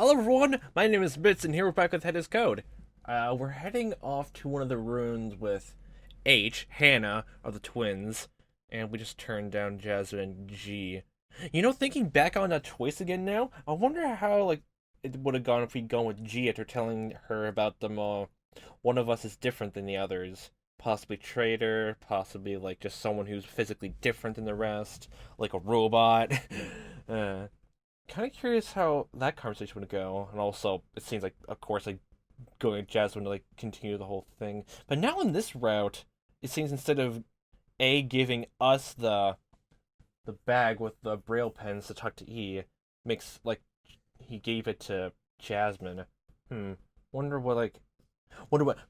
Hello everyone, my name is Mitz, and here we're back with Head is Code. We're heading off to one of the ruins with H, Hannah, are the twins, and we just turned down Jasmine and G. You know, thinking back on that choice again now, I wonder how, it would have gone if we'd gone with G after telling her about them all. One of us is different than the others. Possibly traitor, possibly, just someone who's physically different than the rest, like a robot. uh, Kind of curious how that conversation would go, and also it seems like, of course, going with Jasmine to continue the whole thing. But now in this route, it seems instead of A giving us the bag with the braille pens to talk to E, makes he gave it to Jasmine. Hmm. Wonder what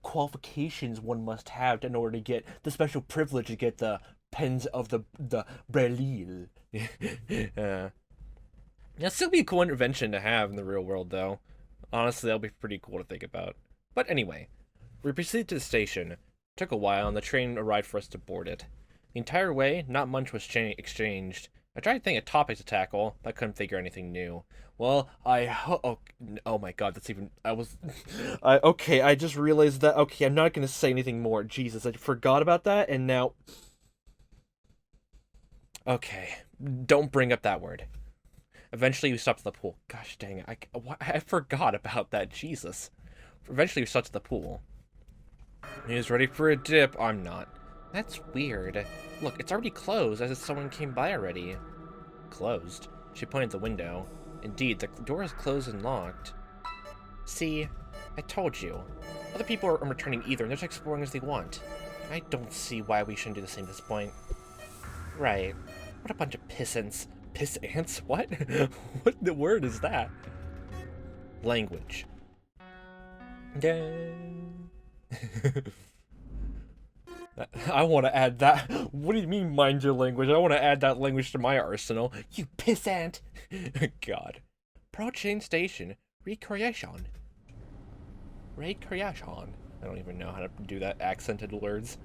qualifications one must have in order to get the special privilege to get the pens of the braille. uh, It'll still be a cool intervention to have in the real world, though. Honestly, that'll be pretty cool to think about. But anyway, we proceeded to the station. It took a while, and the train arrived for us to board it. The entire way, not much was exchanged. I tried to think of topics to tackle, but I couldn't figure anything new. Well, oh my god, that's even... Okay, I just realized that... Okay, I'm not gonna say anything more. Jesus, I forgot about that, and now... Okay, don't bring up that word. Eventually, we stopped at the pool. Gosh dang it. I forgot about that. Jesus. Eventually, we stopped at the pool. He's ready for a dip. I'm not. That's weird. Look, it's already closed, as if someone came by already. Closed? She pointed at the window. Indeed, the door is closed and locked. See? I told you. Other people aren't returning either, and they're just exploring as they want. I don't see why we shouldn't do the same at this point. Right. What a bunch of pissants. Piss ants? What? What the word is that? Language. I want to add that. What do you mean, mind your language? I want to add that language to my arsenal. You piss ant! God. Pro chain station. Recreation. Recreation. I don't even know how to do that accented words.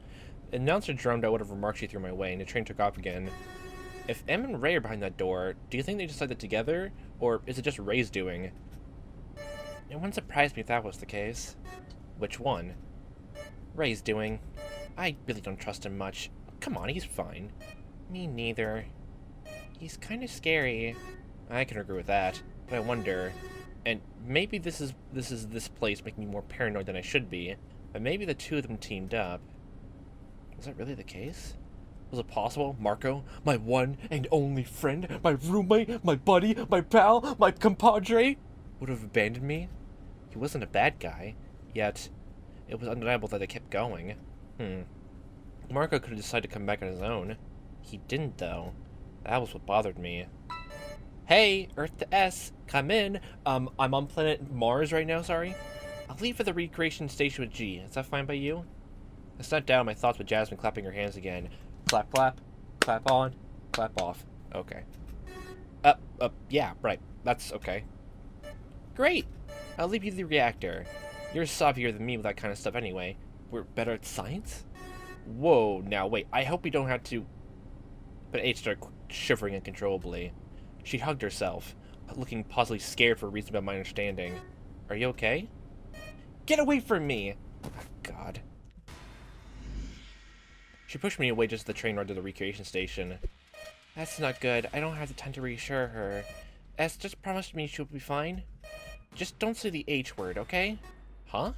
The announcer drummed out whatever remarks she threw my way, and the train took off again. If Em and Ray are behind that door, do you think they decided together, or is it just Ray's doing? It wouldn't surprise me if that was the case. Which one? Ray's doing. I really don't trust him much. Come on, he's fine. Me neither. He's kind of scary. I can agree with that, but I wonder... And maybe this is this place making me more paranoid than I should be, but maybe the two of them teamed up. Is that really the case? Was it possible Marco, my one and only friend, my roommate, my buddy, my pal, my compadre, would have abandoned me? He wasn't a bad guy, yet it was undeniable that they kept going. Marco could have decided to come back on his own. He didn't, though. That was what bothered me. Hey, Earth to S, come in. I'm on planet Mars right now, sorry. I'll leave for the recreation station with G. Is that fine by you? I sat down my thoughts with Jasmine clapping her hands again. Clap, clap, clap on, clap off. Okay. Yeah, right. That's okay. Great! I'll leave you the reactor. You're softier than me with that kind of stuff anyway. We're better at science? Whoa, now wait, I hope we don't have to... But H started shivering uncontrollably. She hugged herself, looking possibly scared for a reason about my understanding. Are you okay? Get away from me! Oh, God. She pushed me away just as the train rode to the recreation station. That's not good. I don't have the time to reassure her. S just promised me she'll be fine. Just don't say the H word, okay? Huh?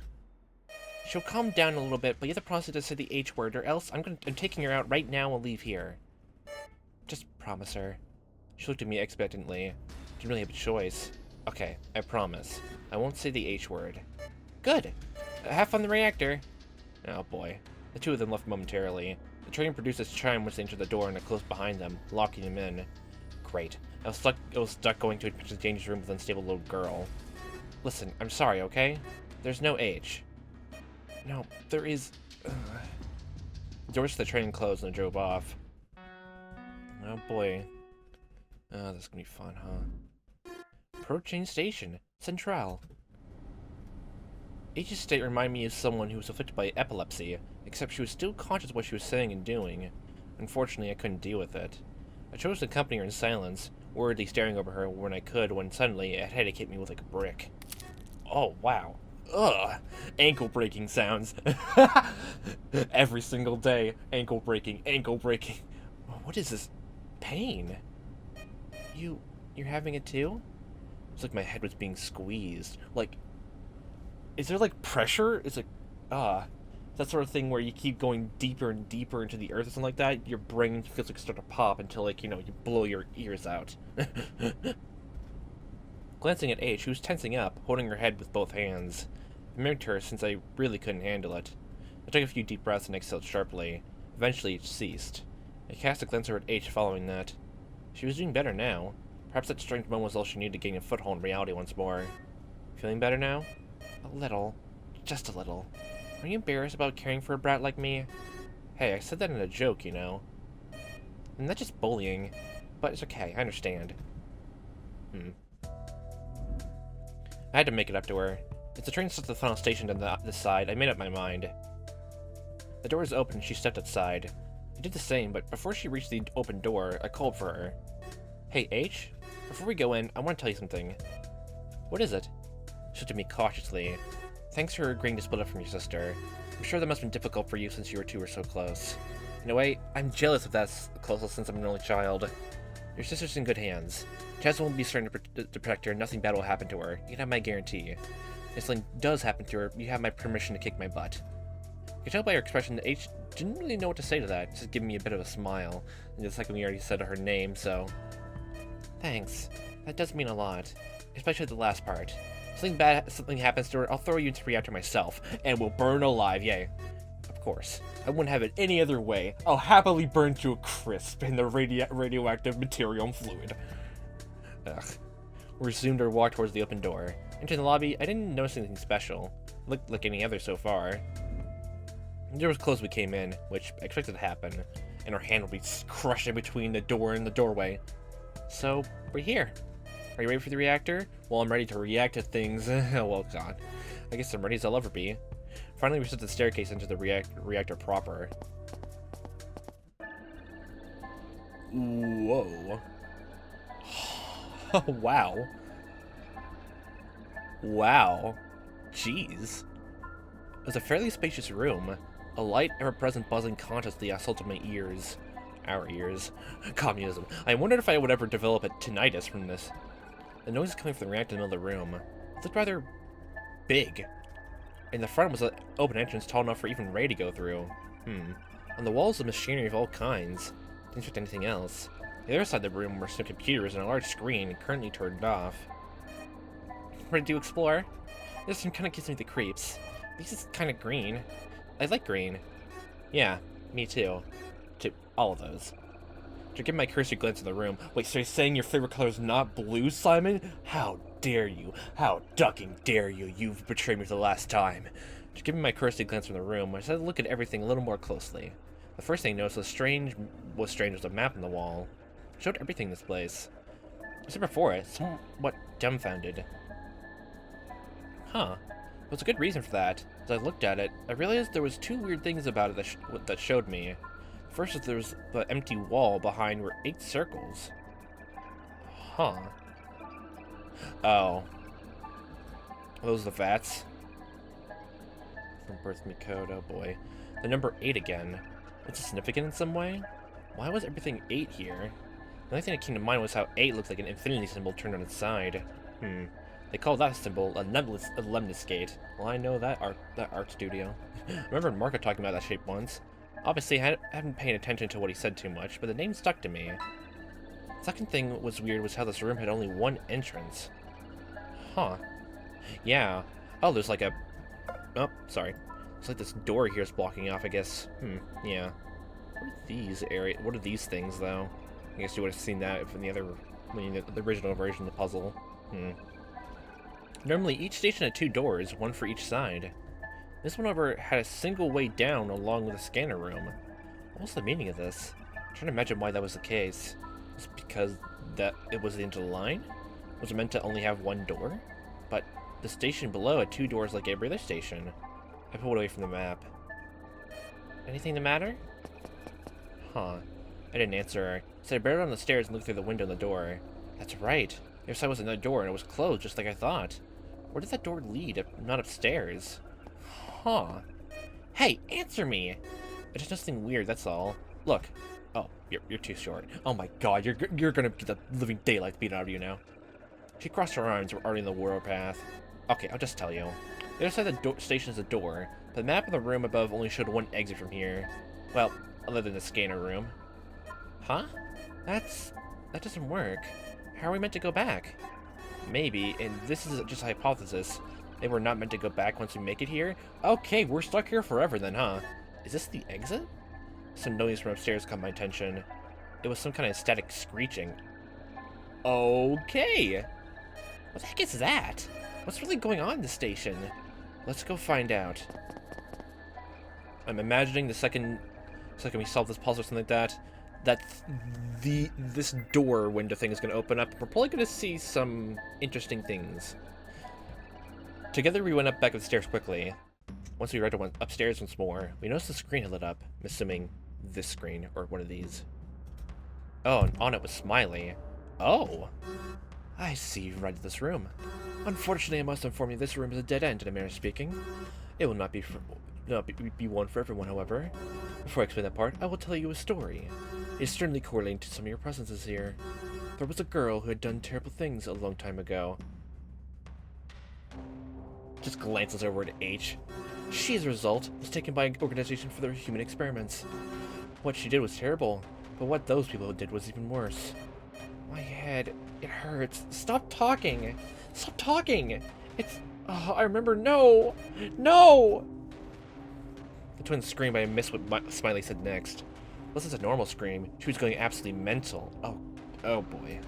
She'll calm down a little bit, but you have to promise her to say the H word, or else I'm taking her out right now and leave here. Just promise her. She looked at me expectantly. Didn't really have a choice. Okay, I promise. I won't say the H word. Good. Have fun in the reactor. Oh boy. The two of them left momentarily. The train produced its chime once they entered the door and it closed behind them, locking them in. Great. I was stuck going to a dangerous room with an unstable little girl. Listen, I'm sorry, okay? There's no H. No, there is... The doors to the train closed and it drove off. Oh boy. Oh, this is gonna be fun, huh? Pro-chain station. Central. H's state reminded me of someone who was afflicted by epilepsy, except she was still conscious of what she was saying and doing. Unfortunately, I couldn't deal with it. I chose to accompany her in silence, worriedly staring over her when suddenly a headache hit me with like a brick. Oh, wow. Ugh. Ankle breaking sounds. Every single day. Ankle breaking, ankle breaking. What is this pain? You're having it too? It's like my head was being squeezed. Like, is there like pressure? It's like, that sort of thing where you keep going deeper and deeper into the earth or something like that. Your brain feels like it's starting to pop until, like, you blow your ears out. Glancing at H, who was tensing up, holding her head with both hands. I mimicked her since I really couldn't handle it. I took a few deep breaths and exhaled sharply. Eventually, it ceased. I cast a glance over at H following that. She was doing better now. Perhaps that strange moment was all she needed to gain a foothold in reality once more. Feeling better now? A little. Just a little. Are you embarrassed about caring for a brat like me? Hey, I said that in a joke, you know. And that's just bullying. But it's okay, I understand. I had to make it up to her. As the train stopped at the final station on this side, I made up my mind. The door was open and she stepped outside. I did the same, but before she reached the open door, I called for her. Hey, H? Before we go in, I want to tell you something. What is it? She looked at me cautiously. Thanks for agreeing to split up from your sister. I'm sure that must have been difficult for you since you two were so close. In a way, I'm jealous of that closeness since I'm an only child. Your sister's in good hands. Jasmine will be certain to protect her, and nothing bad will happen to her. You can have my guarantee. If something does happen to her, you have my permission to kick my butt. You can tell by her expression that H didn't really know what to say to that, just giving me a bit of a smile. And the second we already said her name, so... Thanks. That does mean a lot. Especially the last part. If something happens to her, I'll throw you into the reactor myself, and we'll burn alive, yay. Of course. I wouldn't have it any other way. I'll happily burn to a crisp in the radioactive material and fluid. Ugh. We resumed our walk towards the open door. Entering the lobby, I didn't notice anything special. Looked like any other so far. The door was closed when we came in, which I expected to happen, and our hand would be crushed in between the door and the doorway. So, we're here. Are you ready for the reactor? Well, I'm ready to react to things. Well, God. I guess I'm ready as I'll ever be. Finally, we stood the staircase into the reactor proper. Whoa. Wow. Wow. Jeez. It was a fairly spacious room. A light, ever-present buzzing constantly assaulted my ears. Our ears. Communism. I wondered if I would ever develop a tinnitus from this. The noise coming from the reactor in the middle of the room. It looked rather big. In the front was an open entrance tall enough for even Ray to go through. On the walls, was machinery of all kinds. Didn't expect anything else. The other side of the room were some computers and a large screen, currently turned off. Ready to explore? This one kind of gives me the creeps. This is kind of green. I like green. Yeah, me too. To all of those. To give my cursory glance in the room. Wait, so you're saying your favorite color is not blue, Simon? How dare you? How ducking dare you? You've betrayed me for the last time. To give me my cursory glance from the room, I decided to look at everything a little more closely. The first thing I noticed was strange was a map on the wall. It showed everything in this place. Except before it, somewhat dumbfounded. Huh. There was a good reason for that. As I looked at it, I realized there was two weird things about it that showed me. First is there was the empty wall behind were 8 circles. Huh. Oh. Are those the VATS? From Birth Me Code, oh boy. The number 8 again. Was it significant in some way? Why was everything 8 here? The only thing that came to mind was how 8 looked like an infinity symbol turned on its side. They call that symbol a lemnis gate. Well, I know that art studio. I remember Marco talking about that shape once. Obviously, I haven't paid attention to what he said too much, but the name stuck to me. The second thing that was weird was how this room had only one entrance. Huh. Yeah. Oh, there's like a... Oh, sorry. It's like this door here is blocking off, I guess. Yeah. What are these things, though? I guess you would have seen that from the original version of the puzzle. Normally, each station had 2 doors, one for each side. This one over had a single way down along with a scanner room. What's the meaning of this? I'm trying to imagine why that was the case. Was it because it was the end of the line? Was it meant to only have 1 door? But the station below had 2 doors like every other station. I pulled away from the map. Anything the matter? Huh. I didn't answer her, so I barreled down the stairs and looked through the window in the door. That's right. The other side was another door, and it was closed, just like I thought. Where did that door lead, if not upstairs? Huh. Hey, answer me! I just noticed something weird, that's all. Look. Oh, you're too short. Oh my god, you're gonna get the living daylight beat out of you now. She crossed her arms, were already in the warpath. Okay, I'll just tell you. The other side of the station is a door, but the map of the room above only showed one exit from here. Well, other than the scanner room. Huh? That doesn't work. How are we meant to go back? Maybe, and this is just a hypothesis, they were not meant to go back once we make it here? Okay, we're stuck here forever then, huh? Is this the exit? Some noise from upstairs caught my attention. It was some kind of static screeching. Okay! What the heck is that? What's really going on in the station? Let's go find out. I'm imagining the second we solve this puzzle or something like that, this door window thing is going to open up. We're probably going to see some interesting things. Together we went up back of the stairs quickly. Once we went upstairs once more, we noticed the screen had lit up. I'm assuming this screen, or one of these. Oh, and on it was Smiley. Oh! I see you right in this room. Unfortunately, I must inform you this room is a dead end, in a manner of speaking. It will not be one for everyone, however. Before I explain that part, I will tell you a story. It is certainly correlating to some of your presences here. There was a girl who had done terrible things a long time ago. Just glances over at H. She, as a result, was taken by an organization for their human experiments. What she did was terrible, but what those people did was even worse. My head, it hurts. Stop talking! Stop talking! It's... Oh, I remember. No! No! The twins screamed, but I missed what Smiley said next. This is a normal scream. She was going absolutely mental. Oh boy.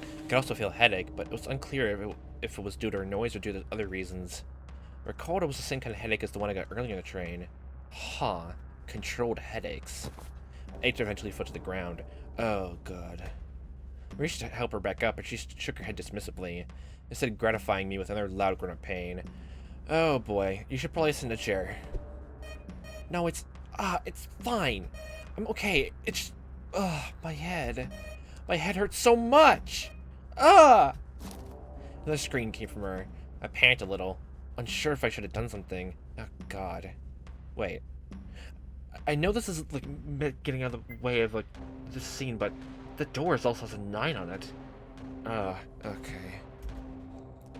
I could also feel a headache, but it was unclear if it was due to her noise or due to other reasons. I recalled it was the same kind of headache as the one I got earlier in the train. Huh. Controlled headaches. I ate eventually fell to the ground. Oh, God. I reached to help her back up, but she shook her head dismissively, instead of gratifying me with another loud grunt of pain. Oh, boy. You should probably sit in a chair. No, it's fine. I'm okay. It's... my head. My head hurts so much! Another scream came from her. I panicked a little, unsure if I should have done something. Oh, God. Wait. I know this is, like, getting out of the way of, like, this scene, but the door also has a 9 on it. Okay.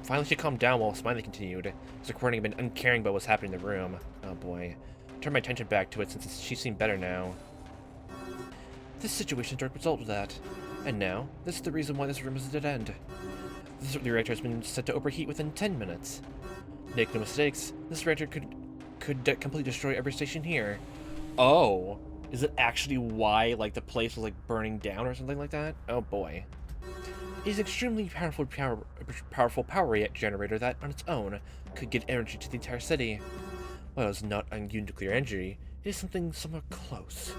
Finally, she calmed down while Smiley continued. His recording had been uncaring about what's happening in the room. Oh, boy. I turned my attention back to it since she seemed better now. This situation is a direct result of that. And now, this is the reason why this room is a dead end. The reactor has been set to overheat within 10 minutes. Make no mistakes, this reactor could completely destroy every station here. Oh, is it actually why, like, the place was, like, burning down or something like that? Oh, boy. It is an extremely powerful power generator that, on its own, could give energy to the entire city. While it is not a nuclear energy, it is something somewhat close.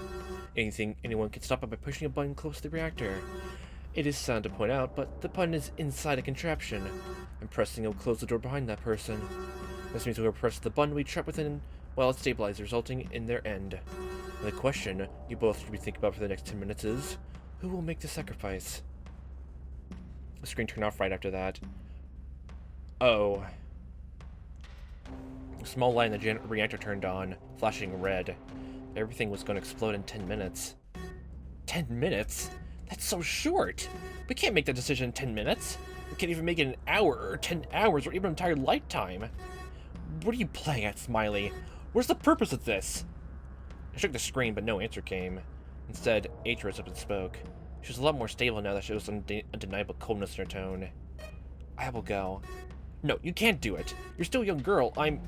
Anyone can stop it by pushing a button close to the reactor. It is sad to point out, but the button is inside a contraption, and pressing it will close the door behind that person. This means whoever presses the button will be trapped within while it stabilizes, resulting in their end. And the question you both should be thinking about for the next 10 minutes is, who will make the sacrifice? The screen turned off right after that. Oh. A small light in the reactor turned on, flashing red. Everything was going to explode in 10 minutes. 10 minutes? That's so short! We can't make that decision in 10 minutes! We can't even make it in an hour, or 10 hours, or even an entire lifetime! What are you playing at, Smiley? Where's the purpose of this? I shook the screen, but no answer came. Instead, H rose up and spoke. She was a lot more stable now that she was undeniable coldness in her tone. I will go. No, you can't do it! You're still a young girl, What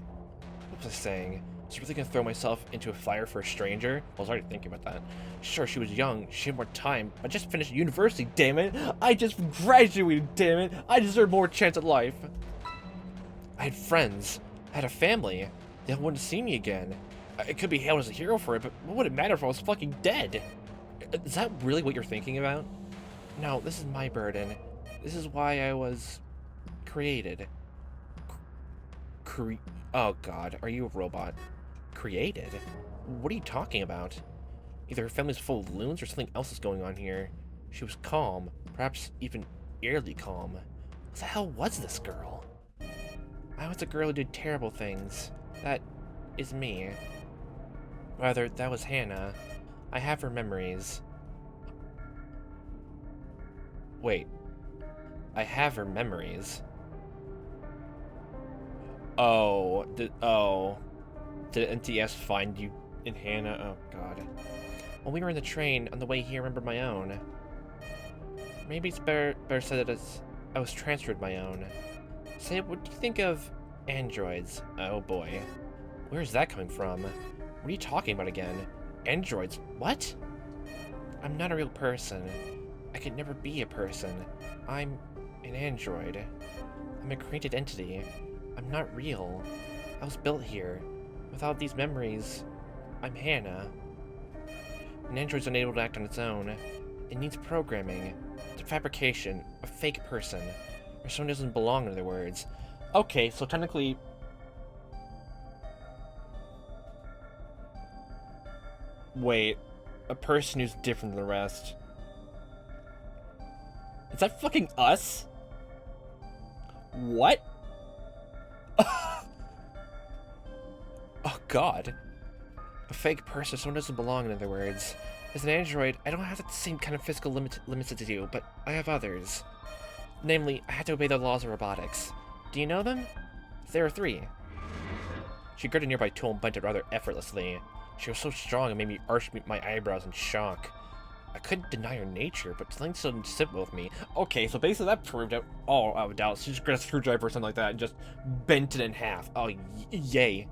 was I saying? Was I really gonna throw myself into a fire for a stranger? I was already thinking about that. Sure, she was young, she had more time. I just finished university, damn it! I just graduated, damn it! I deserve more chance at life! I had friends. I had a family. They all wanted to see me again. I could be hailed as a hero for it, but what would it matter if I was fucking dead? Is that really what you're thinking about? No, this is my burden. This is why I was created. Oh god, are you a robot? Created? What are you talking about? Either her family's full of loons or something else is going on here. She was calm, Perhaps even eerily calm. What the hell was this girl? I was a girl who did terrible things. That is me. Rather, that was Hannah. I have her memories. Wait. I have her memories. Oh. Did NTS find you in Hannah? Oh, God. When we were in the train, on the way here, I remember my own. Maybe it's better said that I was transferred my own. Say, what do you think of androids? Oh, boy. Where's that coming from? What are you talking about again? Androids? What? I'm not a real person. I could never be a person. I'm an android. I'm a created entity. I'm not real. I was built here. Without these memories, I'm Hannah. An android's unable to act on its own. It needs programming. It's a fabrication. A fake person. Or someone doesn't belong, in other words. Okay, so technically... Wait. A person who's different than the rest. Is that fucking us? What? Oh, God. A fake person, someone doesn't belong, in other words. As an android, I don't have the same kind of physical limits as you, but I have others. Namely, I had to obey the laws of robotics. Do you know them? There are 3. She gripped a nearby tool and bent it rather effortlessly. She was so strong it made me arch my eyebrows in shock. I couldn't deny her nature, but something still didn't sit with me. Okay, so basically that proved out all out of doubt. She just grabbed a screwdriver or something like that and just bent it in half. Oh, yay.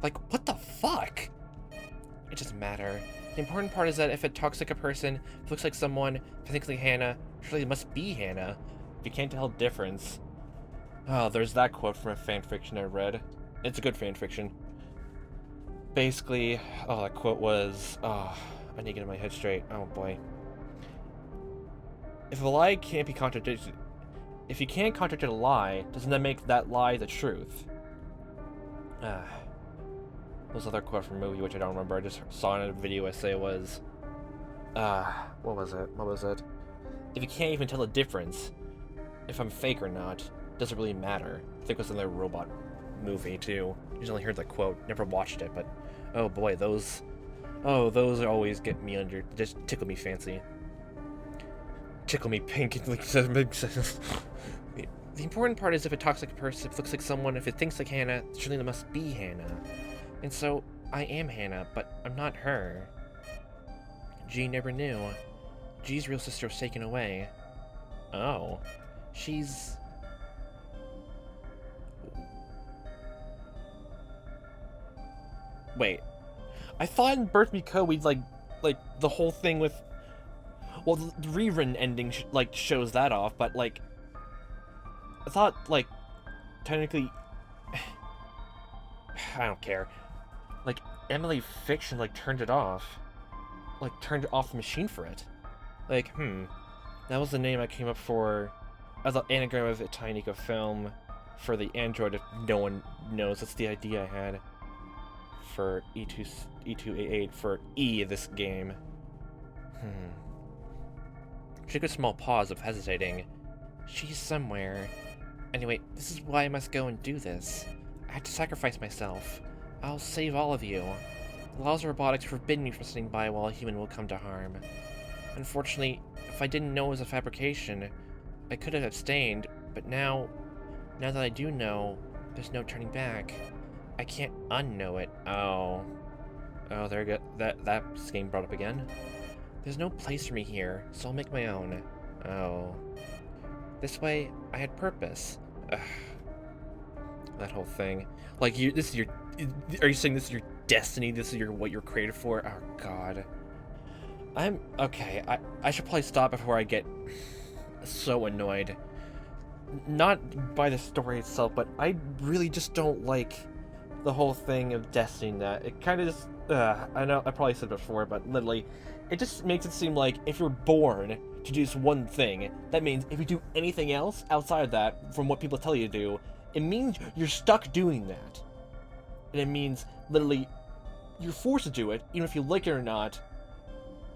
Like, what the fuck? It doesn't matter. The important part is that if it talks like a person, if it looks like someone, if it thinks like Hannah, surely it must be Hannah. If you can't tell the difference. Oh, there's that quote from a fanfiction I read. It's a good fanfiction. Basically, oh, that quote was, oh, I need to get my head straight. Oh boy. If a lie can't be contradicted, if you can't contradict a lie, doesn't that make that lie the truth? This other quote from a movie, which I don't remember, I just saw in a video essay was, what was it? If you can't even tell the difference, if I'm fake or not, doesn't really matter. I think it was another robot movie too. I just only heard that quote, never watched it, but oh boy, those always get me under, just tickle me fancy. Tickle me pink, it makes sense. The important part is if it talks like a person, if it looks like someone, if it thinks like Hannah, surely it must be Hannah. And so, I am Hannah, but I'm not her. G never knew. G's real sister was taken away. Oh. She's... Wait. I thought in Birth Me Co we'd like the whole thing with... Well, the rerun ending shows that off, but like... I thought, like, technically... I don't care. Like, Emily Fiction, like, turned it off. Like, turned off the machine for it. Like, that was the name I came up for as an anagram of a Tiny Eco film for the android, if no one knows. That's the idea I had for E288 for E this game. She took a small pause of hesitating. She's somewhere. Anyway, this is why I must go and do this. I have to sacrifice myself. I'll save all of you. The laws of robotics forbid me from sitting by while a human will come to harm. Unfortunately, if I didn't know it was a fabrication, I could have abstained, but now that I do know, there's no turning back. I can't unknow it. Oh, there you go. That's getting brought up again. There's no place for me here, so I'll make my own. Oh. This way, I had purpose. Ugh. That whole thing. Like, are you saying this is your destiny? This is what you're created for? Oh, God. Okay, I should probably stop before I get so annoyed. Not by the story itself, but I really just don't like the whole thing of destiny that. It kind of just, I know, I probably said it before, but literally, it just makes it seem like if you're born to do this one thing, that means if you do anything else outside of that, from what people tell you to do, it means you're stuck doing that. And it means, literally, you're forced to do it, even if you like it or not.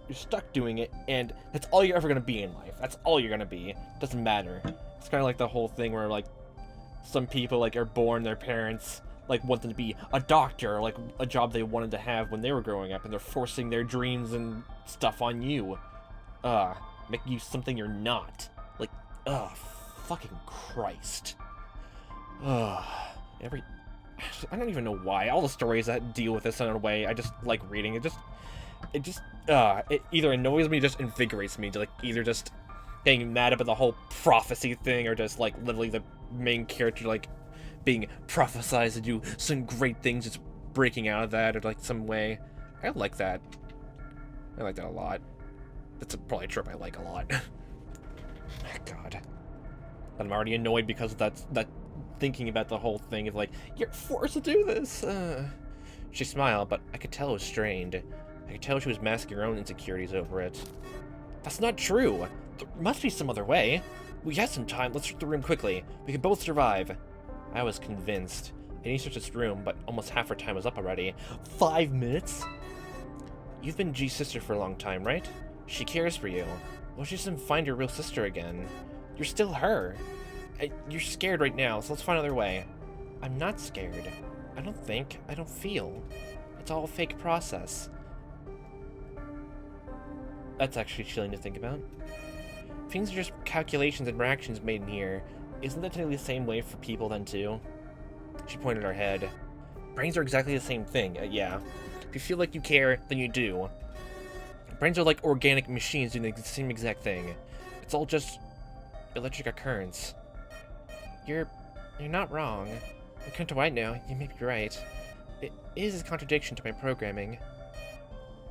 You're stuck doing it, and that's all you're ever gonna be in life. That's all you're gonna be. Doesn't matter. It's kind of like the whole thing where, like, some people, like, are born, their parents, like, want them to be a doctor, like, a job they wanted to have when they were growing up, and they're forcing their dreams and stuff on you. Make you something you're not. Like, fucking Christ. I don't even know why. All the stories that deal with this in a way, I just like reading. It either annoys me or just invigorates me to, like, either just getting mad about the whole prophecy thing, or just, like, literally the main character, like, being prophesized to do some great things, just breaking out of that, or, like, some way. I like that. I like that a lot. That's probably a trope I like a lot. God. I'm already annoyed because of that thinking about the whole thing of, like, you're forced to do this. She smiled, but I could tell it was strained. I could tell she was masking her own insecurities over it. That's not true. There must be some other way. We have some time. Let's search the room quickly. We can both survive. I was convinced. I need to search this room, but almost half her time was up already. 5 minutes? You've been G's sister for a long time, right? She cares for you. Well, she doesn't find your real sister again. You're still her. You're scared right now, so let's find another way. I'm not scared. I don't feel. It's all a fake process. That's actually chilling to think about. Things are just calculations and reactions made in here. Isn't that technically the same way for people then too? She pointed her head. Brains are exactly the same thing, yeah. If you feel like you care, then you do. Brains are like organic machines doing the same exact thing. It's all just electric occurrence. You're not wrong. According to what I know, you may be right. It is a contradiction to my programming.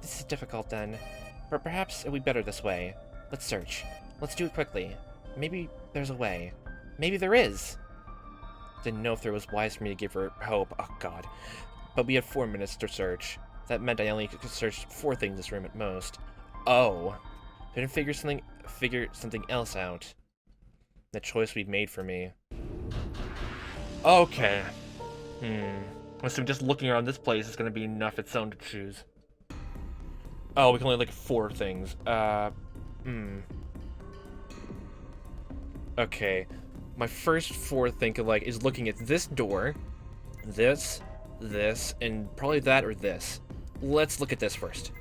This is difficult then, but perhaps it'll be better this way. Let's search. Let's do it quickly. Maybe there's a way. Maybe there is. Didn't know if there was wise for me to give her hope. Oh god. But we had 4 minutes to search. That meant I only could search 4 things in this room at most. Oh. Didn't figure something else out. The choice we made for me. Okay. So just looking around this place is gonna be enough its own to choose. Oh, we can only look at 4 things. Okay. My first 4 think of, like, is looking at this door, this, and probably that or this. Let's look at this first.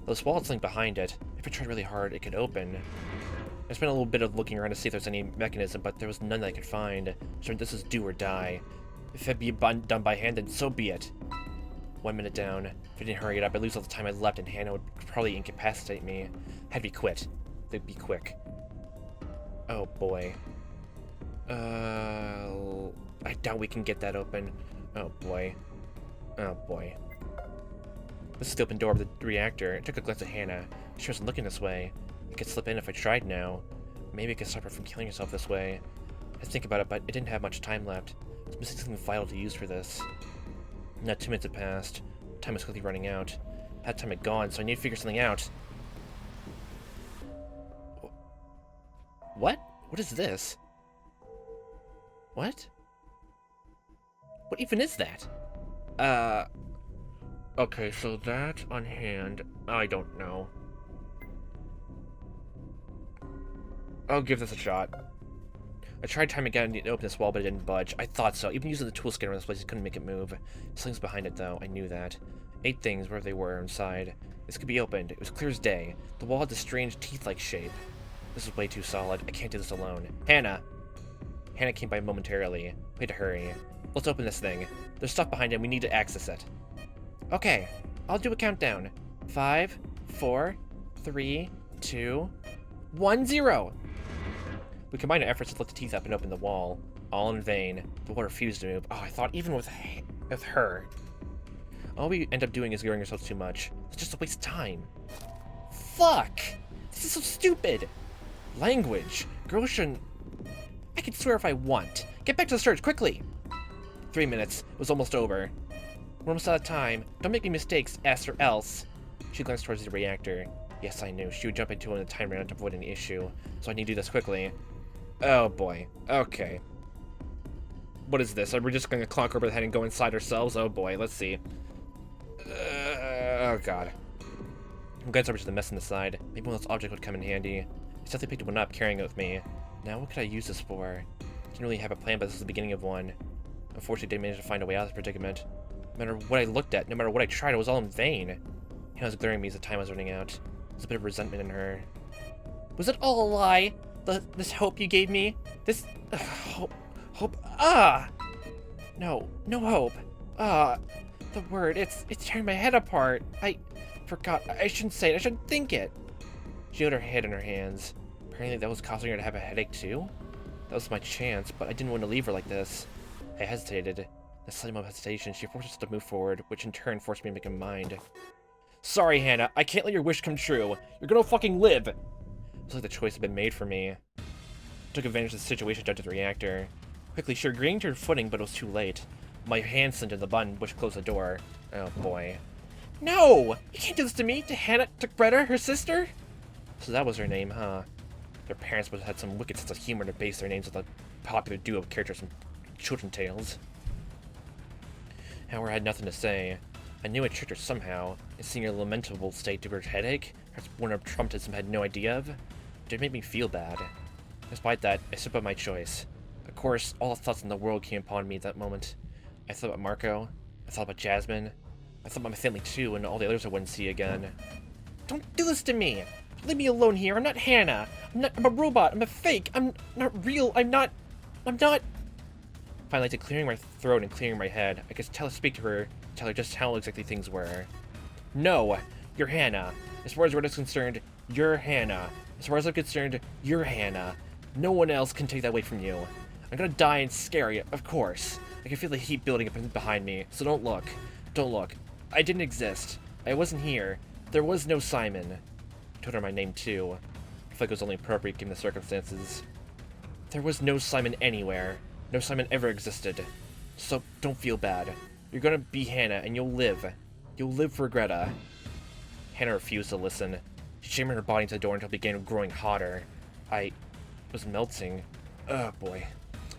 This wall has something behind it. If I tried really hard, it could open. I spent a little bit of looking around to see if there's any mechanism, but there was none that I could find. So this is do or die. If it be done by hand, then so be it. 1 minute down. If I didn't hurry it up, I'd lose all the time I left, and Hannah would probably incapacitate me. Had to be quit. They'd be quick. Oh boy. I doubt we can get that open. Oh boy. Oh boy. This is the open door of the reactor. I took a glance at Hannah. She wasn't looking this way. I could slip in if I tried now. Maybe I could stop her from killing herself this way. I think about it, but I didn't have much time left. I was missing something vital to use for this. Now 2 minutes had passed. Time was quickly running out. That time had gone, so I need to figure something out. What? What is this? What? What even is that? Okay, so that on hand, I don't know. I'll give this a shot. I tried time again to open this wall, but it didn't budge. I thought so. Even using the tool scanner in this place, I couldn't make it move. Something's behind it, though. I knew that. 8 things, wherever they were, inside. This could be opened. It was clear as day. The wall had this strange teeth-like shape. This is way too solid. I can't do this alone. Hannah! Hannah came by momentarily. We had to hurry. Let's open this thing. There's stuff behind it. We need to access it. Okay. I'll do a countdown. 5, 4, 3, 2, 1, 0! We combined our efforts to lift the teeth up and open the wall. All in vain. The wall refused to move. Oh, I thought even with her. All we end up doing is gearing ourselves too much. It's just a waste of time. Fuck! This is so stupid! Language. Girls shouldn't... I can swear if I want. Get back to the search, quickly! 3 minutes. It was almost over. We're almost out of time. Don't make any mistakes, S or else. She glanced towards the reactor. Yes, I knew. She would jump into it when the time ran out to avoid any issue. So I need to do this quickly. Oh boy. Okay. What is this? Are we just gonna clonk over the head and go inside ourselves? Oh boy, let's see. Oh god. I'm glad to the mess on the side. Maybe one of those objects would come in handy. I suddenly picked one up, carrying it with me. Now, what could I use this for? I didn't really have a plan, but this was the beginning of one. Unfortunately, I didn't manage to find a way out of this predicament. No matter what I looked at, no matter what I tried, it was all in vain. Hannah was glaring at me as the time was running out. There was a bit of resentment in her. Was it all a lie? This hope you gave me? This... hope... No hope. The word, it's tearing my head apart. I forgot. I shouldn't say it. I shouldn't think it. She held her head in her hands. Apparently that was causing her to have a headache too? That was my chance, but I didn't want to leave her like this. I hesitated. The sudden moment of hesitation, she forced us to move forward, which in turn forced me to make a mind. Sorry, Hannah. I can't let your wish come true. You're gonna fucking live. It was like the choice had been made for me. I took advantage of the situation to judge the reactor. Quickly, she regained her footing, but it was too late. My hand slid to the button, which closed the door. Oh boy. No! You can't do this to me! To Hannah, to Greta, her sister? So that was her name, huh? Their parents would have had some wicked sense of humor to base their names on the popular duo of characters from children's tales. However, I had nothing to say. I knew I tricked her somehow, and seeing her lamentable state due to her headache, perhaps one of traumatism had no idea of, it made me feel bad. Despite that, I stood by my choice. Of course, all the thoughts in the world came upon me at that moment. I thought about Marco, I thought about Jasmine, I thought about my family too, and all the others I wouldn't see again. Don't do this to me! Leave me alone here, I'm not Hannah! I'm a robot, I'm a fake, I'm not real, I'm not... Finally, to clearing my throat and clearing my head, I could speak to her, tell her just how exactly things were. No! You're Hannah. As far as Reddit's concerned, you're Hannah. As far as I'm concerned, you're Hannah. No one else can take that away from you. I'm gonna die and scare you, of course. I can feel the heat building up behind me, so don't look. Don't look. I didn't exist. I wasn't here. There was no Simon. I told her my name too. I feel like it was only appropriate given the circumstances. There was no Simon anywhere. No Simon ever existed. So don't feel bad. You're gonna be Hannah, and you'll live. You'll live for Greta. Hannah refused to listen. She chambered her body into the door until it began growing hotter. I was melting. Oh boy.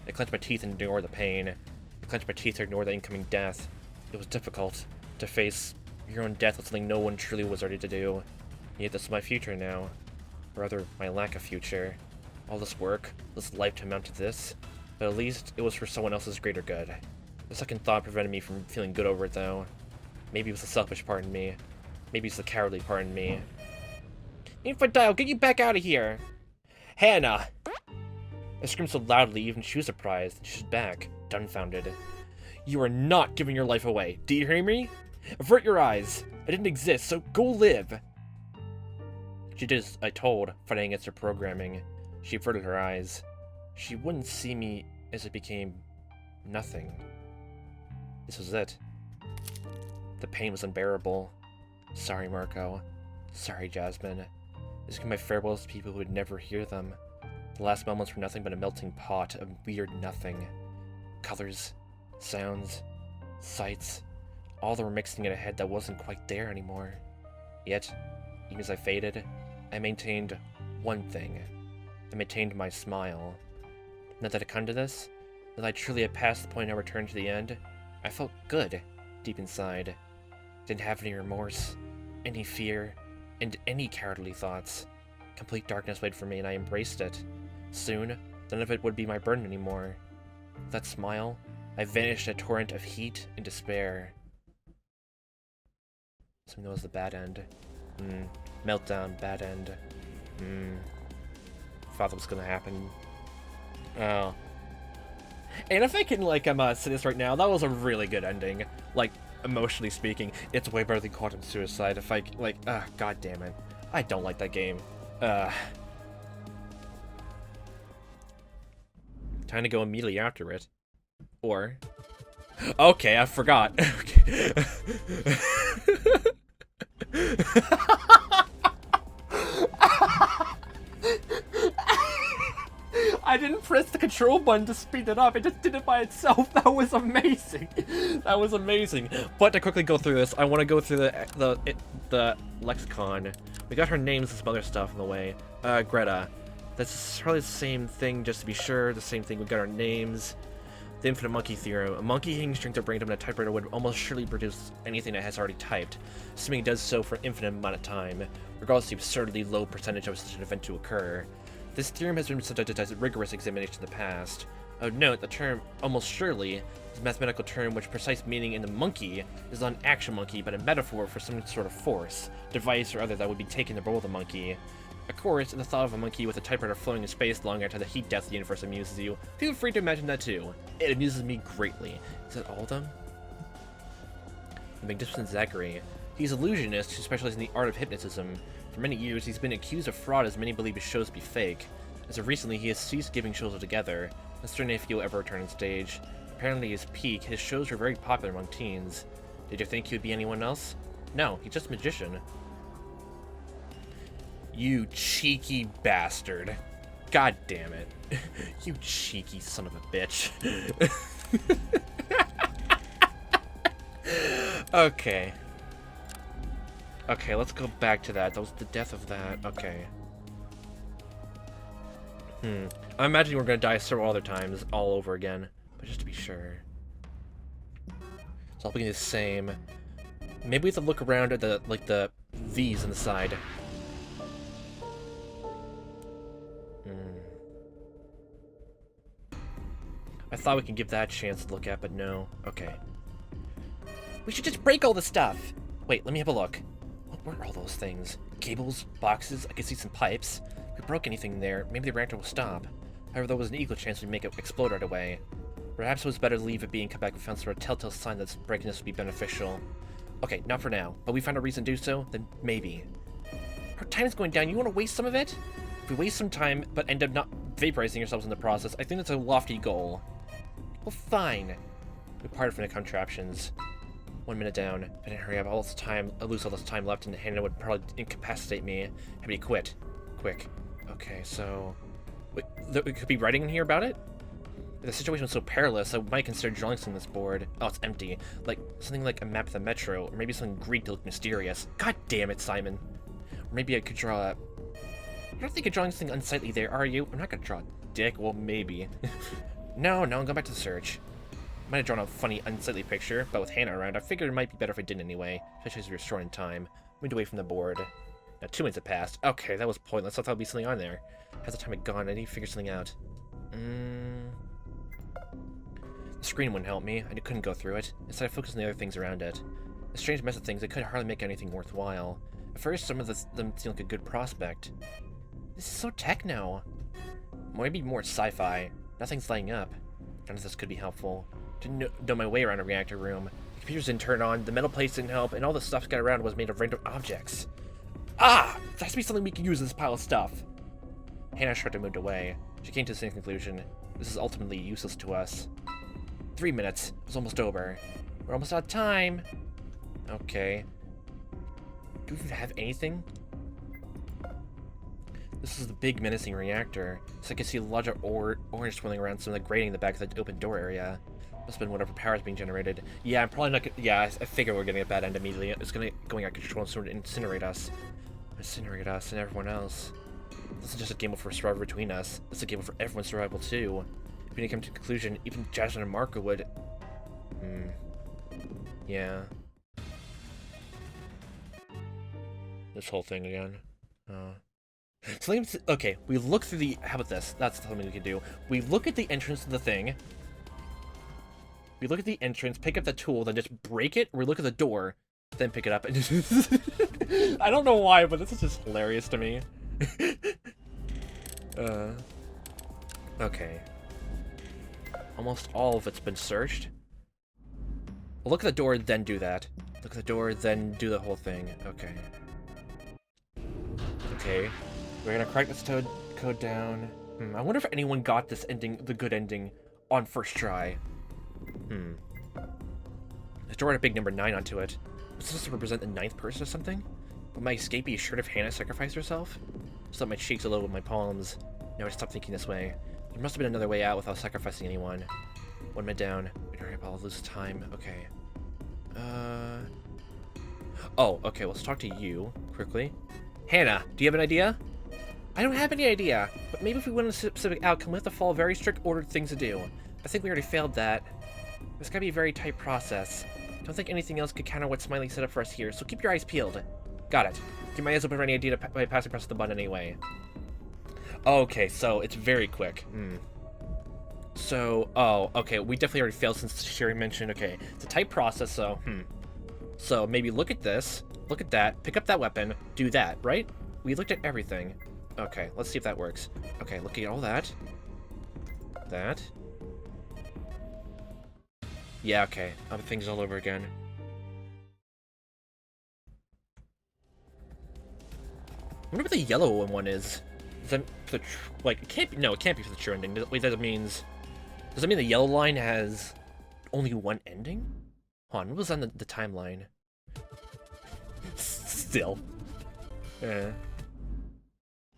I clenched my teeth and ignored the pain. I clenched my teeth to ignore the incoming death. It was difficult. To face your own death was something no one truly was ready to do. Yet this is my future now. Or rather, my lack of future. All this work, this life to amount to this. But at least it was for someone else's greater good. The second thought prevented me from feeling good over it, though. Maybe it was the selfish part in me. Maybe it's the cowardly part in me. Even if I die, I'll get you back out of here! Hannah! I screamed so loudly, even she was surprised, and she was back, dumbfounded. You are not giving your life away. Do you hear me? Avert your eyes. I didn't exist, so go live! She did as I told, fighting against her programming. She averted her eyes. She wouldn't see me as it became nothing. This was it. The pain was unbearable. Sorry, Marco. Sorry, Jasmine. These were my farewells to people who would never hear them. The last moments were nothing but a melting pot of weird nothing. Colors, sounds, sights, all that were mixing in a head that wasn't quite there anymore. Yet, even as I faded, I maintained one thing. I maintained my smile. Now that I come to this, that I truly had passed the point of no return to the end, I felt good, deep inside. Didn't have any remorse, any fear, and any cowardly thoughts. Complete darkness waited for me, and I embraced it. Soon, none of it would be my burden anymore. With that smile, I vanished in a torrent of heat and despair. Something that was the bad end. Meltdown, bad end. Thought that was gonna happen. Oh. And if I can, say this right now, that was a really good ending. Like, emotionally speaking, it's way better than Quantum Suicide. If I, god damn it. I don't like that game. Time to go immediately after it. Or... Okay, I forgot. Okay. I didn't press the control button to speed it up, it just did it by itself. That was amazing. That was amazing. But to quickly go through this, I want to go through the lexicon. We got her names and some other stuff in the way. Greta. That's probably the same thing, just to be sure. The same thing, we got our names. The infinite monkey theorem. A monkey hitting strings of random in a typewriter would almost surely produce anything it has already typed, assuming it does so for an infinite amount of time, regardless of the absurdly low percentage of such an event to occur. This theorem has been subjected to rigorous examination in the past. I would note the term almost surely is a mathematical term which precise meaning in the monkey is not an actual monkey, but a metaphor for some sort of force, device, or other that would be taking the role of the monkey. Of course, the thought of a monkey with a typewriter floating in space long after the heat death of the universe amuses you. Feel free to imagine that too. It amuses me greatly. Is that all of them? The magnificent Zachary. He's an illusionist who specializes in the art of hypnotism. For many years, he's been accused of fraud as many believe his shows to be fake. As of recently, he has ceased giving shows altogether, uncertain if he'll ever return on stage. Apparently, at his peak, his shows were very popular among teens. Did you think he would be anyone else? No, he's just a magician. You cheeky bastard. God damn it. You cheeky son of a bitch. Okay. Okay, let's go back to that. That was the death of that. Okay. I'm imagining we're gonna die several other times all over again. But just to be sure. So I'll be the same. Maybe we have to look around at the, like, the V's on the side. I thought we could give that a chance to look at, but no. Okay. We should just break all the stuff! Wait, let me have a look. What were all those things? Cables? Boxes? I could see some pipes. If we broke anything there, maybe the reactor will stop. However, there was an equal chance we'd make it explode right away. Perhaps it was better to leave it be and come back and found sort of telltale sign that breaking this would be beneficial. Okay, not for now, but we find a reason to do so, then maybe. Our time's going down, you want to waste some of it? If we waste some time, but end up not vaporizing ourselves in the process, I think that's a lofty goal. Well, fine. We parted from the contraptions. 1 minute down. If I didn't hurry up all this time, I lose all this time left, and Hannah would probably incapacitate me. Have me quit. Quick. Okay, so... Wait, we could be writing in here about it? The situation was so perilous, I might consider drawing something on this board. Oh, it's empty. Like, something like a map of the metro, or maybe something Greek to look mysterious. God damn it, Simon. Or maybe I could draw a... You don't think you're drawing something unsightly there, are you? I'm not gonna draw a dick. Well, maybe. No, I'm going back to the search. I might have drawn a funny, unsightly picture, but with Hannah around, I figured it might be better if I didn't anyway, especially as we were short in time. Moved away from the board. Now 2 minutes have passed. Okay, that was pointless. I thought there'd be something on there. As the time had gone, I need to figure something out. The screen wouldn't help me. I couldn't go through it. Instead, I focused on the other things around it. A strange mess of things that could hardly make anything worthwhile. At first, some of them seemed like a good prospect. This is so techno. Maybe more sci-fi. Nothing's lighting up. None of this could be helpful. Didn't know my way around a reactor room. The computers didn't turn on, the metal plates didn't help, and all the stuff scattered around was made of random objects. Ah! There has to be something we can use in this pile of stuff. Hannah shrugged and moved away. She came to the same conclusion. This is ultimately useless to us. 3 minutes. It's almost over. We're almost out of time. Okay. Do we even have anything? This is the big menacing reactor, so I can see a lot of orange swirling around some of the grating in the back of the open door area. Must have been whatever power is being generated. Yeah, I'm probably not gonna, yeah, I figure we're getting a bad end immediately. It's going out of control and sort of incinerate us. Incinerate us and everyone else. This is just a game over survival between us. This is a game over everyone's survival too. If we didn't come to a conclusion, even Jasmine and Marco would... Yeah. This whole thing again. So okay, we look through the... How about this? That's something we can do. We look at the entrance to the thing. We look at the entrance, pick up the tool, then just break it. Or we look at the door, then pick it up. And I don't know why, but this is just hilarious to me. Okay. Almost all of it's been searched. We'll look at the door, then do that. Look at the door, then do the whole thing. Okay. Okay. We're gonna crack this code down. I wonder if anyone got this ending, the good ending, on first try. The door had a big number 9 onto it. Was this to represent the 9th person or something? Would my escape be assured if Hannah sacrificed herself? Slap my cheeks a little with my palms. No, I stopped thinking this way. There must have been another way out without sacrificing anyone. 1 minute down. I'll lose time. Okay. Oh, okay, let's talk to you, quickly. Hannah, do you have an idea? I don't have any idea, but maybe if we want a specific outcome, we have to follow very strict ordered things to do. I think we already failed that. This gotta be a very tight process. Don't think anything else could counter what Smiley set up for us here, so keep your eyes peeled. Got it. Keep my eyes open for any idea to pass across the button anyway. Okay, so it's very quick. So, oh, okay, we definitely already failed since Sherry mentioned, okay, it's a tight process, so, So maybe look at this, look at that, pick up that weapon, do that, right? We looked at everything. Okay, let's see if that works. Okay, looking at all that. That. Yeah, okay, other things all over again. I wonder what the yellow one is. Is that for the like, it can't be, no, it can't be for the true ending. Wait, that means... Does that mean the yellow line has only one ending? Hold on, what was on the timeline? Still. Yeah.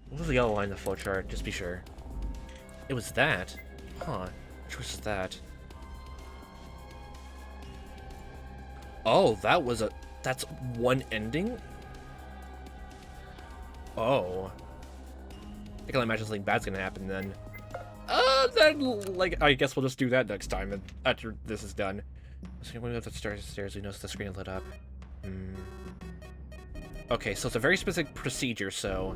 What was the yellow line in the flowchart? Just be sure. It was that. Huh. Which was that? Oh, that was a... That's one ending? Oh. I can imagine something bad's gonna happen then. Then, like, I guess we'll just do that next time after this is done. So when we go up the stairs, we notice the screen lit up. Okay, so it's a very specific procedure, so...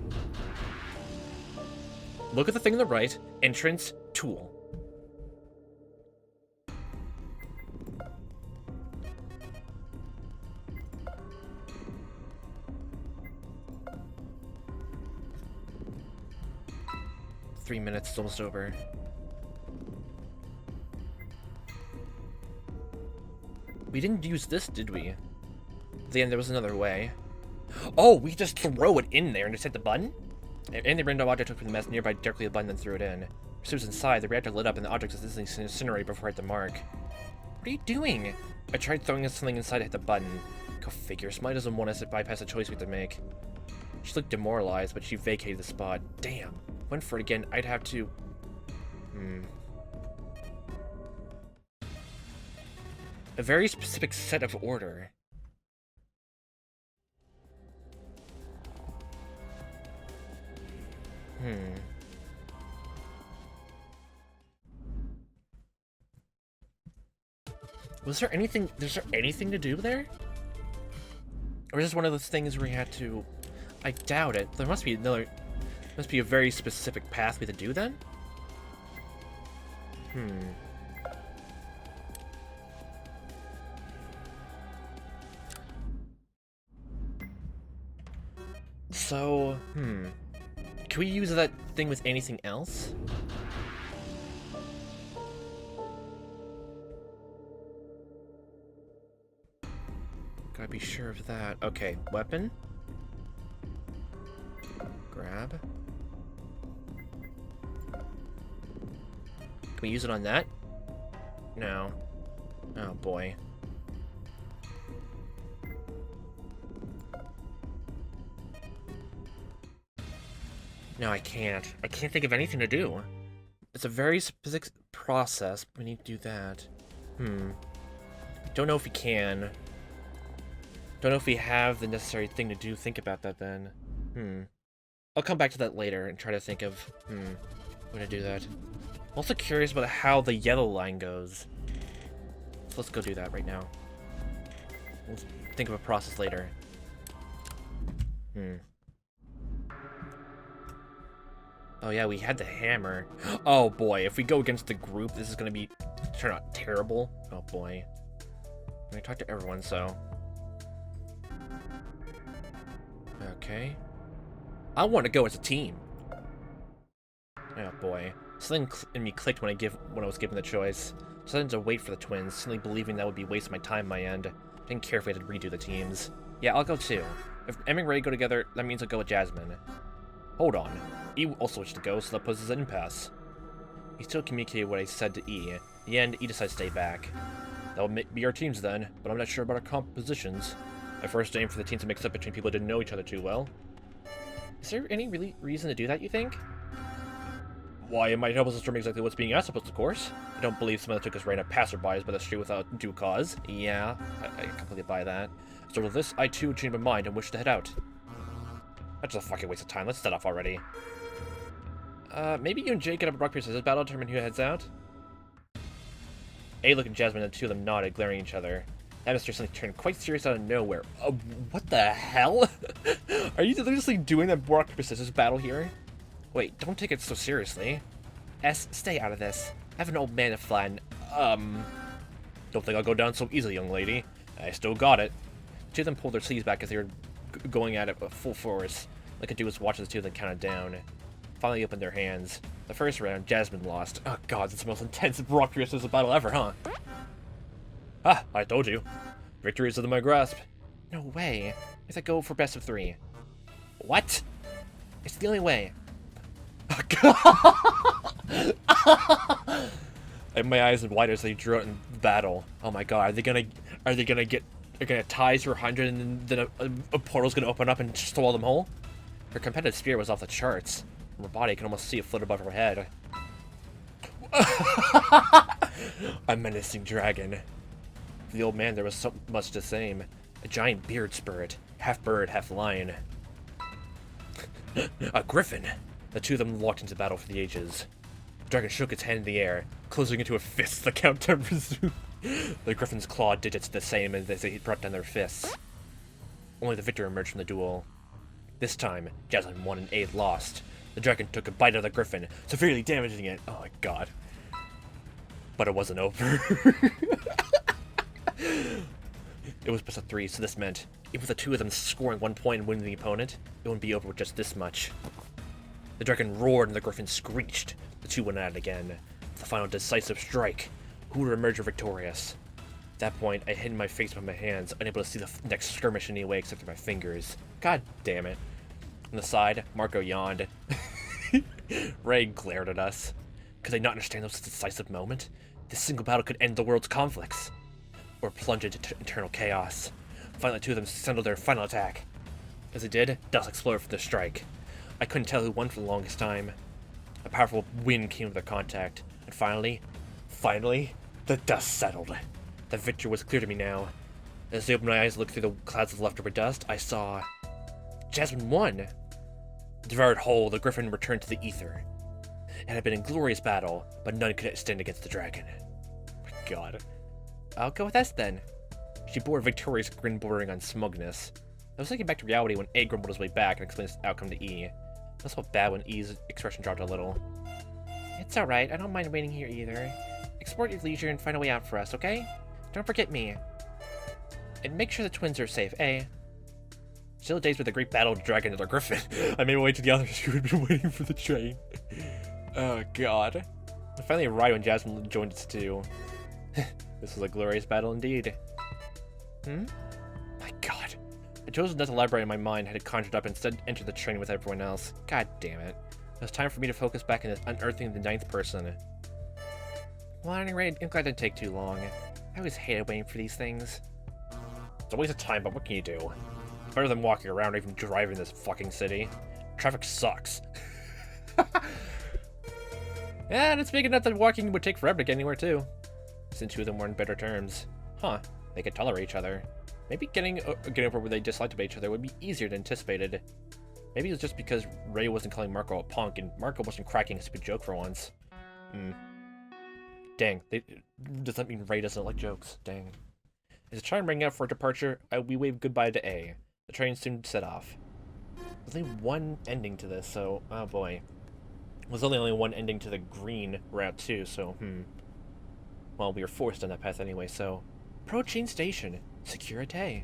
Look at the thing on the right, entrance, tool. Three minutes, it's almost over. We didn't use this, did we? Then there was another way. Oh, we just throw it in there and just hit the button? And the random object took from the mess nearby directly the button and threw it in. As soon as inside, the reactor lit up and the object was instantly incinerated before it hit the mark. What are you doing? I tried throwing something inside to hit the button. Go figure, Smiley doesn't want us to bypass the choice we have to make. She looked demoralized, but she vacated the spot. Damn. Went for it again, I'd have to... A very specific set of order. Was there anything to do there? Or is this one of those things where you had to... I doubt it. There must be another... Must be a very specific pathway to do then? So, can we use that thing with anything else? Gotta be sure of that. Okay, weapon. Grab. Can we use it on that? No. Oh boy. No, I can't. I can't think of anything to do. It's a very specific process. We need to do that. Don't know if we can. Don't know if we have the necessary thing to do. Think about that then. I'll come back to that later and try to think of, I'm gonna do that. I'm also curious about how the yellow line goes. So let's go do that right now. We'll think of a process later. Oh yeah, we had the hammer. Oh boy, if we go against the group, this is gonna turn out terrible. Oh boy. I talked to everyone, so... Okay. I want to go as a team. Oh boy. Something in me clicked when I was given the choice. Decided to wait for the twins, simply believing that would be wasting my time on my end. I didn't care if we had to redo the teams. Yeah, I'll go too. If Em and Ray go together, that means I'll go with Jasmine. Hold on. E also wished to go, so that puts us at an impasse. He still communicated what I said to E. In the end, E decided to stay back. That will be our teams then, but I'm not sure about our compositions. I first aimed for the teams to mix up between people who didn't know each other too well. Is there any really reason to do that, you think? Why, it might help us determine exactly what's being asked of us, of course. I don't believe someone that took us random passerbys by the street without due cause. Yeah, I completely buy that. So with this, I too changed my mind and wish to head out. That's just a fucking waste of time. Let's set off already. Maybe you and Jake get up a rock, paper, scissors battle, determine who heads out? A looked at Jasmine and the two of them nodded, glaring at each other. The atmosphere suddenly turned quite serious out of nowhere. What the hell? Are you literally doing that rock, paper, scissors battle here? Wait, don't take it so seriously. S, stay out of this. I have an old man to flatten. Don't think I'll go down so easily, young lady. I still got it. The two of them pulled their sleeves back as they were going at it with full force. All I could do was watch the two of them count it down. Finally opened their hands. The first round, Jasmine lost. Oh god, it's the most intense rock, paper, scissors battle ever, huh? Ah, I told you. Victory is within my grasp. No way. I said go for best of 3. What? It's the only way. Oh god! And my eyes wide as they drew out in battle. Oh my god, are they gonna tie through 100 and then a portal's gonna open up and swallow them whole? Her competitive spirit was off the charts. From her body, I could almost see it float above her head. A menacing dragon. For the old man, there was so much the same. A giant beard spirit, half bird, half lion. A griffin. The two of them locked into battle for the ages. The dragon shook its hand in the air, closing into a fist. The countdown resumed. The griffin's clawed digits the same as they brought down their fists. Only the victor emerged from the duel. This time, Jasmine won and Aid lost. The dragon took a bite of the griffin, severely damaging it. Oh my god. But it wasn't over. It was best of 3, so this meant, even with the two of them scoring 1 point and winning the opponent, it wouldn't be over with just this much. The dragon roared and the griffin screeched. The two went at it again. The final decisive strike. Who would emerge victorious? At that point, I hid my face with my hands, unable to see the next skirmish in any way except through my fingers. God damn it. On the side, Marco yawned. Ray glared at us. Could they not understand this decisive moment? This single battle could end the world's conflicts. Or plunge into internal chaos. Finally, the two of them settled their final attack. As they did, dust exploded from the strike. I couldn't tell who won for the longest time. A powerful wind came with their contact, and finally, the dust settled. The victory was clear to me now. As I opened my eyes and looked through the clouds of leftover dust, I saw... Jasmine won! Devoured whole, the griffin returned to the ether. It had been a glorious battle, but none could stand against the dragon. My god. I'll go with S then. She bore a victorious grin bordering on smugness. I was thinking back to reality when A grumbled his way back and explained his outcome to E. I felt bad when E's expression dropped a little. It's alright, I don't mind waiting here either. Explore at your leisure and find a way out for us, okay? Don't forget me. And make sure the twins are safe, eh? Still days with the great battle of the dragon and the griffin. I made my way to the others who had been waiting for the train. Oh god. I finally arrived when Jasmine joined us too. This was a glorious battle indeed. My god. I chose not to elaborate in my mind, had it conjured up and instead entered the train with everyone else. God damn it. It was time for me to focus back on unearthing the 9th person. Well, at any rate, I'm glad it didn't take too long. I always hated waiting for these things. It's a waste of time, but what can you do? It's better than walking around or even driving this fucking city. Traffic sucks. Yeah, and it's big enough that walking would take forever to get anywhere too. Since two of them were in better terms. Huh, they could tolerate each other. Maybe getting over where they disliked each other would be easier than anticipated. Maybe it was just because Ray wasn't calling Marco a punk and Marco wasn't cracking a stupid joke for once. Dang, does that mean Ray doesn't like jokes? Dang. As the train rang out for departure, we waved goodbye to A. The train soon set off. There's only one ending to this, so, oh boy. There's only one ending to the green route too, so, Well, we were forced on that path anyway, so... Pro-chain station. Securite.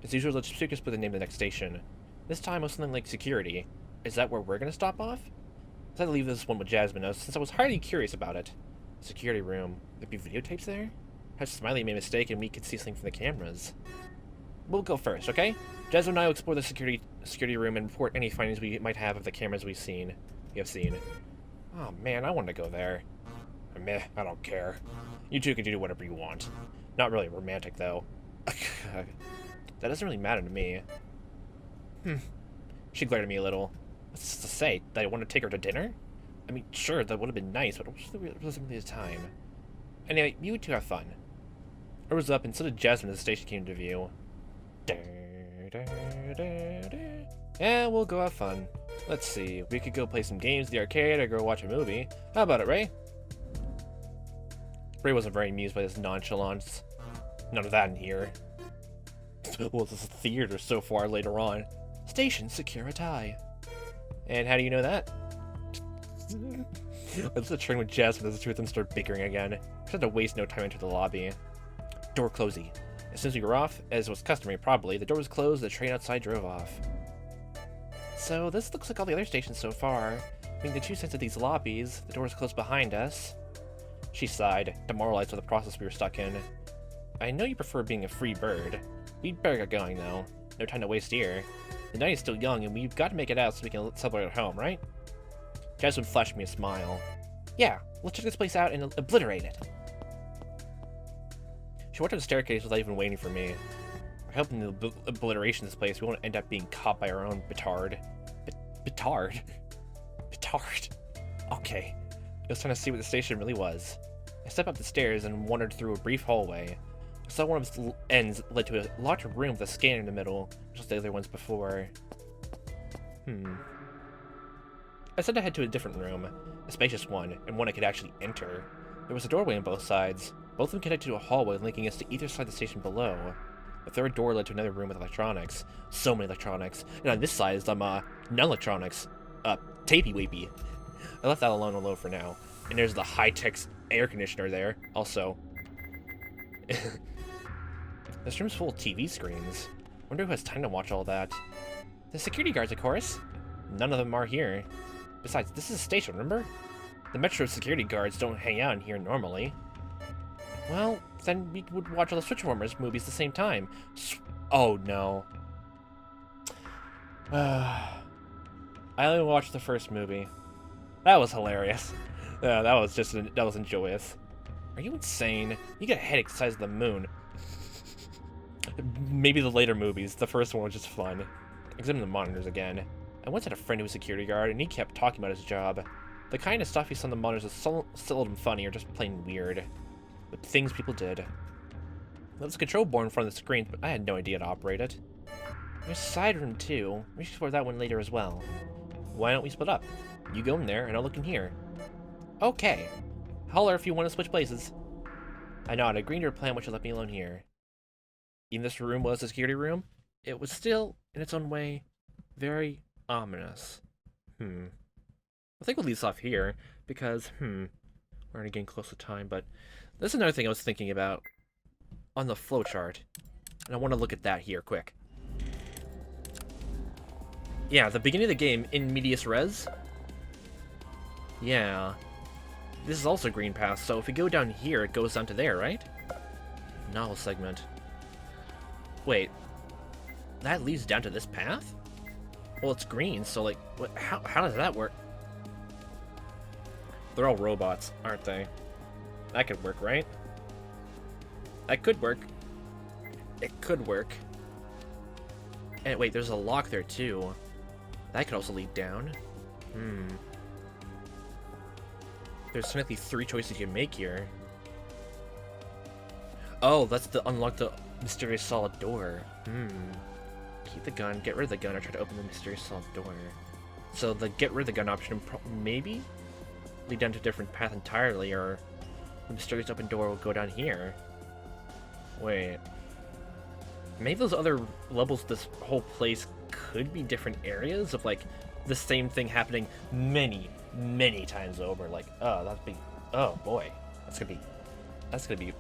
As usual, let's just put the name of the next station. This time it was something like security. Is that where we're gonna stop off? I decided to leave this one with Jasmine, since I was highly curious about it. Security room. There'd be videotapes there? Perhaps Smiley made a mistake and we could see something from the cameras. We'll go first, okay? Jasmine and I will explore the security room and report any findings we might have of the cameras we have seen. Oh man, I want to go there. Meh, I don't care. You two can do whatever you want. Not really romantic, though. That doesn't really matter to me. She glared at me a little. What's to say? That I want to take her to dinner? I mean, sure, that would have been nice, but it wasn't really the time. Anyway, you two have fun. I was up, and so did Jasmine as the station came into view. Yeah, we'll go have fun. Let's see, we could go play some games at the arcade or go watch a movie. How about it, Ray? Ray wasn't very amused by this nonchalance. None of that in here. Well, this is a theater so far later on. Station Security. And how do you know that? Let's the train with Jasmine as the two of them start bickering again. We had to waste no time into the lobby. Door closey. As soon as we were off, as was customary probably, the door was closed, the train outside drove off. So this looks like all the other stations so far. Between the two sides of these lobbies, the doors closed behind us. She sighed, demoralized with the process we were stuck in. I know you prefer being a free bird. We'd better get going though. No time to waste here. The night is still young and we've got to make it out so we can celebrate at home, right? Jasmine flashed me a smile. Yeah, let's check this place out and obliterate it. She walked up the staircase without even waiting for me. I hope in the obliteration of this place we won't end up being caught by our own petard. Petard? Petard. Okay. I was trying to see what the station really was. I stepped up the stairs and wandered through a brief hallway. I saw one of its ends led to a large room with a scanner in the middle, just like the other ones before. I said I head to a different room, a spacious one, and one I could actually enter. There was a doorway on both sides. Both of them connected to a hallway linking us to either side of the station below. The third door led to another room with electronics. So many electronics. And on this side is non-electronics. Tapey-weepy. I left that alone for now. And there's the high-tech air conditioner there, also. This room's full of TV screens. Wonder who has time to watch all that. The security guards, of course. None of them are here. Besides, this is a station, remember? The Metro security guards don't hang out in here normally. Well, then we would watch all the Switchwarmers movies at the same time. Oh, no. I only watched the first movie. That was hilarious. That was enjoyous. Are you insane? You get a headache the size of the moon. Maybe the later movies. The first one was just fun. Examine the monitors again. I once had a friend who was a security guard, and he kept talking about his job. The kind of stuff he saw on the monitors was seldom funny or just plain weird. But things people did. There was a control board in front of the screen, but I had no idea how to operate it. There's a side room, too. We should explore that one later as well. Why don't we split up? You go in there, and I'll look in here. Okay. Holler if you want to switch places. I nodded, agreeing to her plan, which would let me alone here. Even this room was a security room, it was still, in its own way, very ominous. I think we'll leave this off here, because, we're already getting close to time, but there's another thing I was thinking about on the flowchart, and I want to look at that here, quick. Yeah, the beginning of the game, in medias res. Yeah. This is also green path, so if we go down here, it goes down to there, right? Novel segment. Wait. That leads down to this path? Well, it's green, so, like, how does that work? They're all robots, aren't they? That could work, right? That could work. It could work. And wait, there's a lock there, too. That could also lead down. There's technically 3 choices you can make here. Oh, that's to unlock the mysterious solid door. Keep the gun, get rid of the gun, or try to open the mysterious solid door. So the get rid of the gun option maybe lead down to a different path entirely, or the mysterious open door will go down here. Wait. Maybe those other levels, this whole place could be different areas of, like, the same thing happening many, many times over. Like, oh boy. That's gonna be, that's gonna be,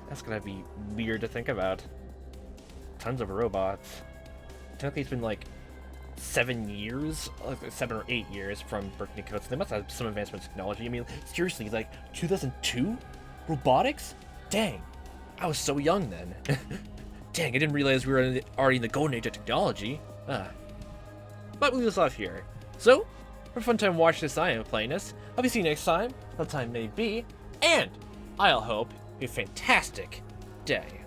that's gonna be weird to think about. Tons of robots. Technically it's been like 7 years, like 7 or 8 years from Berkeley Code, so they must have some advancement in technology. I mean, seriously, like 2002? Robotics? Dang, I was so young then. Dang, I didn't realize we were already in the golden age of technology. But we'll leave this off here. So, for a fun time watching this, I am playing this. I'll be seeing you next time, what time may be, and I'll hope a fantastic day.